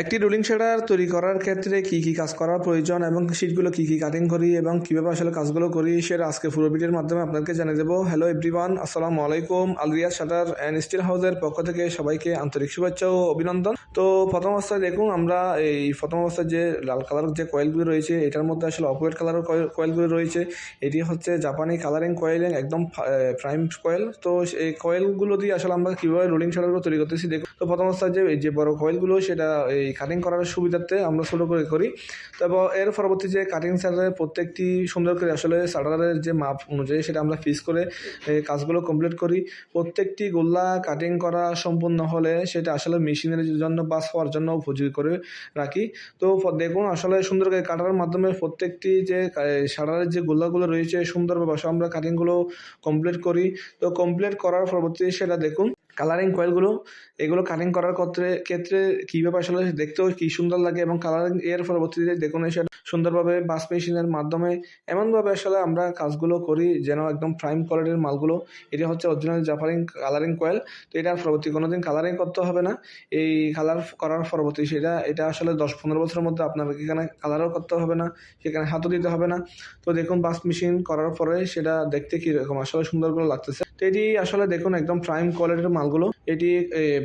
একটি রোলিং শেডার তৈরি করার ক্ষেত্রে কি কি কাজ করা প্রয়োজন এবং শীটগুলো কি কি কাটিং করি এবং কিভাবে আসলে কাজগুলো করি সেটা আজকে পুরো ভিডিওর মাধ্যমে আপনাদেরকে জানিয়ে দেবো। হ্যালো এভরিওয়ান, আসসালামু আলাইকুম। আল রিয়াদ শাটার অ্যান্ড স্টিল হাউসের পক্ষ থেকে সবাইকে আন্তরিক শুভেচ্ছা ও অভিনন্দন। তো প্রথম অবস্থায় দেখুন, আমরা এই প্রথম অবস্থায় যে লাল কালারের যে কয়েলগুলি রয়েছে এটার মধ্যে আসলে অপোয়েট কালারের কয়েলগুলি রয়েছে। এটি হচ্ছে জাপানি কালারিং কয়েলিং, একদম প্রাইম কয়েল। তো এই কয়েলগুলো দিয়ে আসলে আমরা কীভাবে রোলিং শেডারগুলো তৈরি করতেছি দেখুন। তো প্রথম অবস্থায় যে বড় কয়েলগুলো সেটা এই কাটিং করার সুবিধার্থে আমরা ছোটো করে করি। তারপর এর পরবর্তী যে কাটিং শাটারের প্রত্যেকটি সুন্দর করে আসলে শাটারের যে মাপ অনুযায়ী সেটা আমরা ফিক্স করে কাজগুলো কমপ্লিট করি। প্রত্যেকটি গোল্লা কাটিং করা সম্পূর্ণ হলে সেটা আসলে মেশিনের জন্য বাস হওয়ার জন্য উপযোগী করে রাখি। তো দেখুন, আসলে সুন্দর করে কাটার মাধ্যমে প্রত্যেকটি যে শাটারের যে গোল্লাগুলো রয়েছে সুন্দরভাবে আমরা কাটিংগুলো কমপ্লিট করি। তো কমপ্লিট করার পরবর্তী সেটা দেখুন কালারিং কয়েলগুলো, এগুলো কাটিং করার ক্ষেত্রে কীভাবে আসলে দেখতেও কী সুন্দর লাগে এবং কালারিং এর পরবর্তীতে দেখুন সেটা সুন্দরভাবে বাস মেশিনের মাধ্যমে এমনভাবে আসলে আমরা কাজগুলো করি যেন একদম প্রাইম কোয়ালিটির মালগুলো। এটা হচ্ছে অরিজিনাল জাপানি কালারিং কয়েল। তো এটার পরবর্তী কোনো দিন কালারিং করতে হবে না। এই কালার করার পরবর্তী এটা আসলে 10-15 বছরের মধ্যে আপনাকে এখানে কালারও করতে হবে না, সেখানে হাতও দিতে হবে না। তো দেখুন বাস মেশিন করার পরে সেটা দেখতে কীরকম আসলে সুন্দর করে লাগতেছে। তো এটি আসলে দেখুন একদম প্রাইম কোয়ালিটির মালগুলো। এটি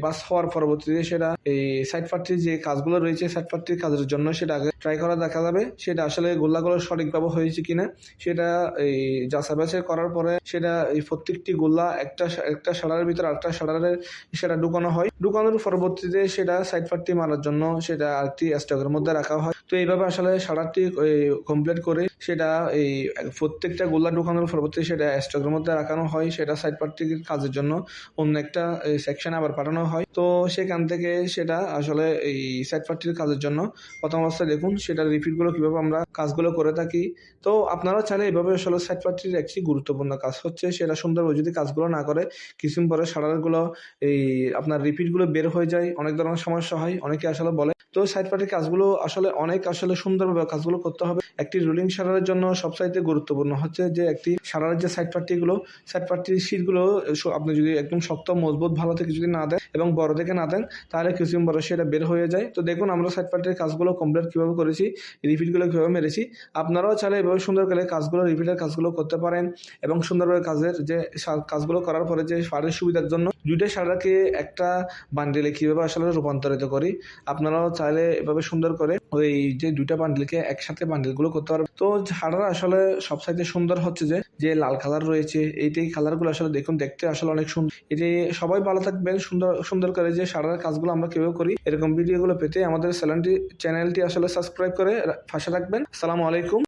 বাস হওয়ার পরবর্তীতে সেটা এই সাইড পার্টির যে কাজগুলো রয়েছে সাইড পার্টির কাজের জন্য সেটা আগে ট্রাই করা দেখা যাবে সেটা আসলে গোল্লাগুলো সঠিকভাবে হয়েছে কিনা। সেটা এই যাচাই বাছাই করার পরে সেটা এই প্রত্যেকটি গোল্লা একটা শাটারের ভিতরে আরেকটা শাটারের সেটা ঢুকানো হয়। ঢুকানোর পরবর্তীতে সেটা সাইড পার্টি মারার জন্য সেটা আরেকটি স্টকের মধ্যে রাখা হয়। তো এইভাবে আসলে শাটারটি কমপ্লিট করে সেটা এই প্রত্যেকটা গোল্লা ঢুকানোর পরবর্তী সেটা স্টকের মধ্যে রাখানো হয়। সেটা সাইড পার্টির কাজের জন্য অন্য একটা সেকশনে আবার পাঠানো হয়। তো সেখান থেকে সেটা আসলে এই সাইড পার্টির কাজের জন্য প্রথম অবস্থায় দেখুন সেটা রিপিটগুলো কীভাবে আমরা কাজগুলো করে থাকি। তো আপনারা চাইলে এভাবে আসলে সাইড পার্টির একটি গুরুত্বপূর্ণ কাজ হচ্ছে সেটা সুন্দরভাবে যদি কাজগুলো না করে কিছুদিন পরে শাটারগুলো এই আপনার রিপিটগুলো বের হয়ে যায়, অনেক ধরনের সমস্যা হয়, অনেকে আসলে বলে। তো সাইড পার্টির কাজগুলো অনেক সুন্দরভাবে কাজগুলো করতে হবে। একটি রোলিং শাটারের জন্য সবচাইতে গুরুত্বপূর্ণ হচ্ছে যে একটি শাটারের যে সাইড পার্টির শীটগুলো আপনি যদি একদম শক্ত মজবুত ভালো থেকে যদি না দেন এবং বড় থেকে না দেন তাহলে কিছুদিন পরে সেটা বের হয়ে যায়। তো দেখুন আমরা সাইড পার্টির কাজগুলো কমপ্লিট কীভাবে করেছি, রিপিটগুলো কীভাবে মেরেছি। আপনারাও চাইলে এভাবে সুন্দর করে রিপিটের কাজগুলো করতে পারেন এবং সুন্দরভাবে কাজগুলো করার পরে যে শাটারের সুবিধার জন্য দুইটা শাটারকে একটা বান্ডেলে কীভাবে আসলে রূপান্তরিত করি। আপনারাও চাইলে এভাবে সুন্দর করে ওই যে দুইটা বান্ডেলকে একসাথে বান্ডেলগুলো করতে পারবে। তো শাটার আসলে সবচাইতে সুন্দর হচ্ছে যে লাল কালার রয়েছে, এইটাই কালারগুলো আসলে দেখুন দেখতে আসলে অনেক সুন্দর। এটি সবাই ভালো থাকবেন। সুন্দর করে যে শাটারের কাজগুলো আমরা কীভাবে করি এরকম ভিডিওগুলো পেতে আমাদের চ্যানেলটি আসলে সাবস্ক্রাইব করে পাশে রাখবেন। আসসালামু আলাইকুম।